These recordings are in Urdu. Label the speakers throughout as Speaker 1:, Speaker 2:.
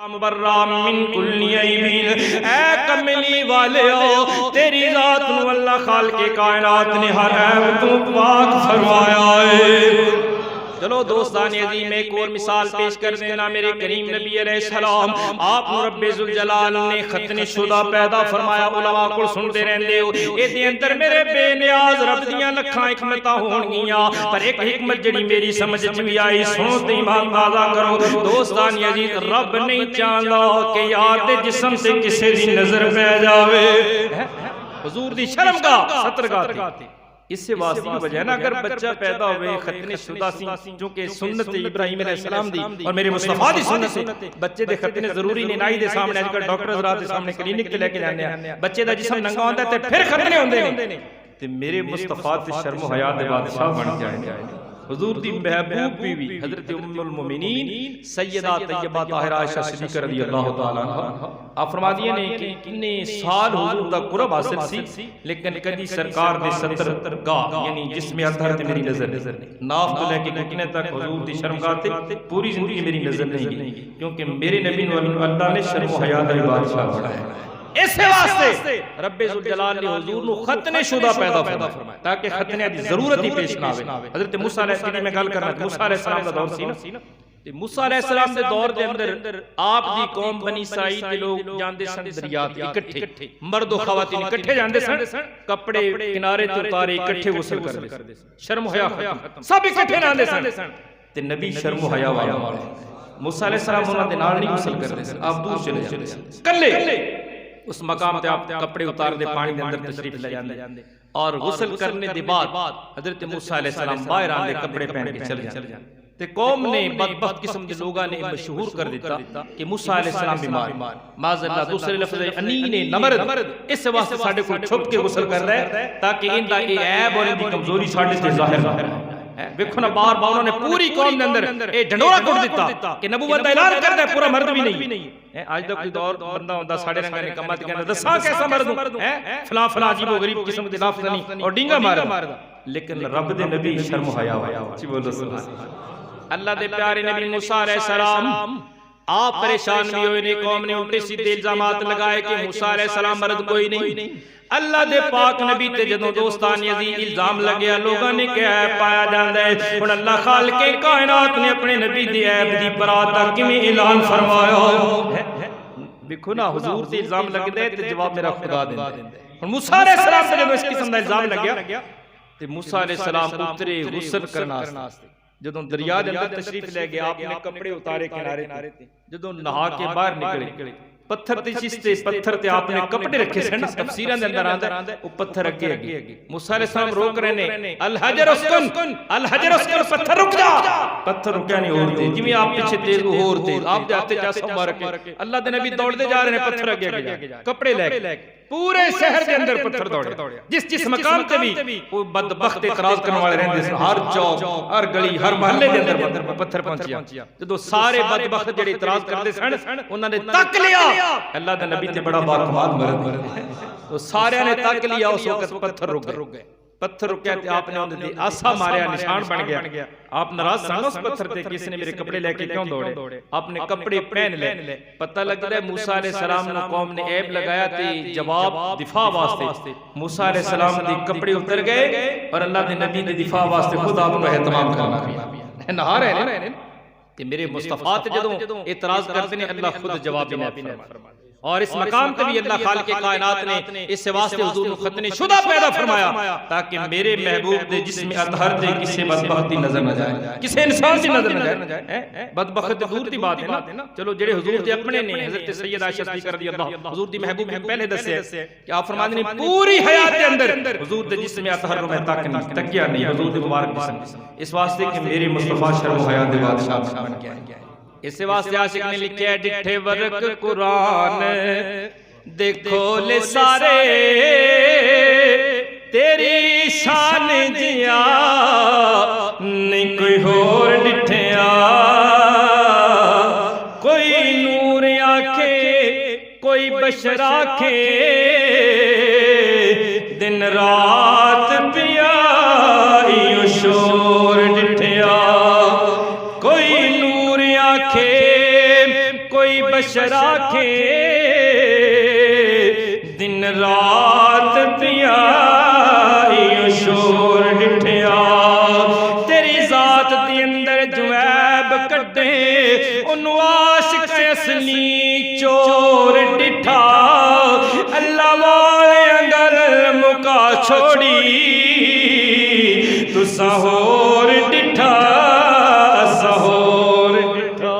Speaker 1: مبرّا من کل عیب، اے کملی والے ہو تیری ذات نو اللہ خالق کائنات نے ہر عیب تو پاک فرمایا ہے۔ چلو دوستان عظیم ایک اور مثال پیش کر دینا۔ میرے کریم نبی علیہ السلام آپ رب ذوالجلال نے ختن شدہ پیدا فرمایا۔ علماء کو سنتے رہندے ہو اے دے اندر میرے بے نیاز رب دیاں لکھاں حکمتاں ہون گیاں، پر ایک حکمت جڑی میری سمجھ وچ بھی آئی سنو تے ایمان تازہ کرو۔ دوستان عزیز رب نہیں چاہندا کہ یار دے جسم تے کسے دی نظر پہ جاوے، حضور دی شرم کا سترگاہ تے۔ اس سے واسطے کی وجہ ہے نا اگر بچہ پیدا ہوئے ختن شدہ سی جو کہ سنت ابراہیم علیہ السلام دی اور میرے مصطفیٰ دی سنت، بچے دے ختنے ضروری نے نائی دے سامنے اج کل ڈاکٹر حضرات دے سامنے کلینک تے لے کے جاندے ہیں، بچے دا جسم ننگا ہوندا تے پھر ختنے ہوندے نے تے میرے مصطفیٰ تے شرم و حیا دے بادشاہ بن جائے۔ حضور دی محبوب بیوی حضرت ام المومنین سیدہ طیبہ طاہرہ عائشہ صدیقہ رضی اللہ تعالیٰ عنہ آپ فرما دیے نے کہ کتنے سال حضور دا قرب حاصل سی لیکن کدی سرکار دے ستر گاہ یعنی جسم اطہر تے میری نظر نہیں، ناف تو لے کے گھٹنے تک حضور دی شرمگاہ تے پوری زندگی میری نظر نہیں گئی، کیونکہ میرے نبی نو اللہ نے شرم و حیا دا بادشاہ بنایا۔ اس واسطے رب ذوالجلال نے حضور نو ختنے شدہ پیدا فرمایا تاکہ ختنے دی ضرورت ہی پیش نہ آوے۔ حضرت موسیٰ علیہ السلام میں گل کرنا موسیٰ علیہ السلام دا دور سی نا، موسیٰ علیہ السلام دے دور دے اندر آپ دی قوم بنی اسرائیل دے لوگ جاندے سن دریا تے اکٹھے، مرد و خواتین اکٹھے جاندے سن، کپڑے کنارے تے اتارے اکٹھے غسل کردے سن، شرم و حیا ختم، سب اکٹھے نہاندے سن تے نبی شرم و حیا والا موسیٰ علیہ السلام انہاں دے نال نہیں غسل کردے سن، آپ دور چلے جاندے سن کلے اس مقام تے آپ کپڑے اتار دے پانی دے اندر تشریف لے جاندے اور غسل کرنے دے بعد حضرت موسیٰ علیہ السلام باہر آندے کپڑے پہن کے چل جاندے تے قوم نے بدبخت قسم دے لوگاں نے مشہور کر دیتا کہ موسیٰ علیہ السلام بیمار معاذ اللہ، دوسرے لفظ انین نمرد، اس واسطے ساڈے کول چھپ کے غسل کر رہا ہے تاکہ ان دا اے عیب اور ان دی کمزوری ساڈے تے ظاہر نہ ہو۔ ویکھو نا بار بار انہوں نے پوری قوم دے اندر اے ڈنڈورا کٹ دیتا کہ نبوت دا اعلان کردا ہے پورا مرد بھی نہیں ہے۔ آج دا کوئی دور بندہ ہوندا ساڈے رنگا نے کما تے کہندا دساں کیسا مرد ہوں فلاں فلاں عجیب و غریب قسم دے لفظ نہیں اور ڈینگا ماردا، لیکن رب دے نبی شرم و حیا جی بولو سبحان اللہ۔ اللہ دے پیارے نبی موسیٰ علیہ السلام آپ پریشان بھی ہوئے نے، قوم نے الٹے سیدھے الزامات لگائے کہ موسیٰ علیہ السلام مرد کوئی نہیں۔ اللہ دے پاک نبی تے جدوں دوستان عزیز الزام لگیا لوگاں نے کیا ہے پایا جاندا ہے، ہن اللہ خالق کائنات نے اپنے نبی دی عیب دی برات دا کیویں اعلان فرمایا۔ دیکھو نا حضور تے الزام لگدا ہے تے جواب میرا خدا دیندا ہے۔ ہن موسیٰ علیہ السلام تے جدوں اس قسم دا الزام لگیا تے موسیٰ علیہ السلام اترے غسل کرنا واسطے، جدوں دریا دے اندر تشریف لے گئے آپ نے کپڑے اتارے کنارے تے، جدوں نہا کے باہر نکلے پتھر تے جستے پتھر تے آپ نے کپڑے رکھے سن، تفسیراں دے اندر آندا ہے او پتھر اگے موسیٰ علیہ السلام روک رہے نے الحجر اسکن، الحجر اسکن، پتھر رک جا، پتھر رکیا نہیں اور تے جویں آپ پیچھے تیز اور تیز آپ دے ہاتھ چا مار کے اللہ دے نبی دوڑدے جا رہے ہیں پتھر اگے کپڑے لے کے پورے شہر دے اندر پتھر دوڑے، جس مقام تے بھی وہ بدبخت اعتراض کرنے والے رہندے سن، ہر چوک ہر گلی ہر محلے دے اندر پتھر پہنچیا، جدوں سارے بدبخت جڑے اعتراض کردے سن انہاں نے تک لیا اللہ دے نبی تے بڑا باکمال مرد تو سارے نے تک لیا، اس وقت پتھر رک گئے، پتھر رکیا تے آپ نے ان دے آسا ماریا نشان بن گیا، آپ ناراض سن اس پتھر تے کس نے میرے کپڑے لے کے کیوں دوڑے، آپ نے کپڑے پہن لے، پتہ لگدا ہے موسیٰ علیہ السلام نے قوم نے عیب لگایا تے جواب دفاع واسطے موسیٰ علیہ السلام دے کپڑے اتر گئے اور اللہ دے نبی دے دفاع واسطے خود آپ کو اہتمام کرنا نہا رہے ہیں کہ میرے مصطفیٰ تے جدوں اعتراض کرتے ہیں اللہ خود جواب فرماتا اور اس مقام تے بھی اللہ خالق کائنات نے اس واسطے حضور کو ختنے شدہ پیدا فرمایا تاکہ میرے محبوب دے جسم اطہر تے کسے بدبختی نظر نہ جائے، کسے انسان دی نظر نہ جائے، بدبخت دور دی بات ہے نا۔ چلو جڑے حضور دے اپنے نے حضرت سیدہ عائشہ صدیقہ رضی اللہ حضور دی محبوب نے پہلے دسے کہ آپ فرماتے ہیں پوری حیات دے اندر حضور دے جسم اطہر میں تکیا نہیں، حضور دے مبارک جسم، اس واسطے کہ میرے مصطفیٰ شرم و حیا دے بادشاہ بن کے آئے۔ اس واسطے عاشق نے لکھا ہے ڈٹھے ورق قرآن دیکھو لے سارے تیری شان جیا نہیں کوئی ہور ڈٹھیا، کوئی نور آکھے کوئی بشر آکھے دن رات پیا ایو شور ڈٹھیا، کوئی نور آکھے کوئی بشر آکھے دن رات پیائی شور ڈٹھیا تیری ذات دی اندر جو عیب کٹے انہوں عاشق اصلی چور ڈٹھا اللہ والے اگر مکا چھوڑی تو سہور ڈٹھا سہور ڈٹھا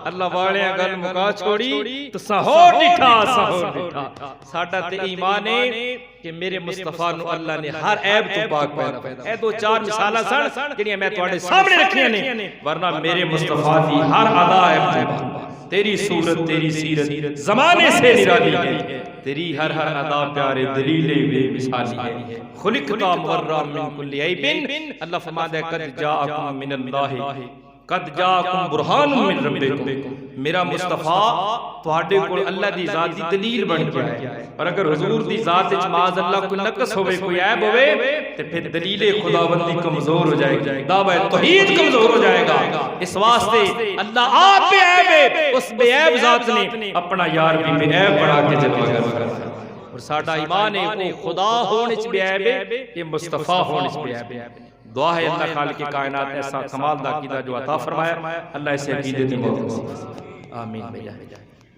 Speaker 1: اللہ والے اگر مکا چھوڑی تو سہور ڈٹھا سہور ڈٹھا ساڈا تے ایمان ہے کہ میرے مصطفیٰ نو اللہ نے ہر عیب تو پاک پیدا اے دو چار مثالہ سن جنہیں میں تواڈے سامنے رکھیاں نے ورنہ میرے مصطفیٰ دی ہر ادا عیب تو پاک تیری صورت تیری سیرت زمانے سے نرالی ہے تیری ہر ادا پیارے دلیل بے مثالی ہے خلقتا مورا من کل عیب اللہ فرماتا ہے قد جاءکم من اللہ قد جاءکم برہان من ربکم میرا مصطفیٰ تواڈے کول اللہ دی ذات دی دلیل بن کے آیا اور اگر حضور دی ذات وچ معاذ اللہ کوئی نقص ہوئے کوئی عیب ہوئے تے پھر دلیل خداوندی کمزور ہو جائے گی دعوی توحید کمزور ہو جائے گا اس واسطے اللہ آپ بے عیب ہے اس بے عیب ذات نے اپنا یار بھی بے عیب بنا کے جلوہ گر اور ساڈا ایمان ہے وہ خدا ہونے چ بے عیب ہے یہ مصطفیٰ ہونے چ بے عیب ہے دعا ہے اللہ خالق کائنات ایسا کمال دا عقیدہ جو عطا فرمایا اللہ اسے عقیدے دی موت آمین بجائے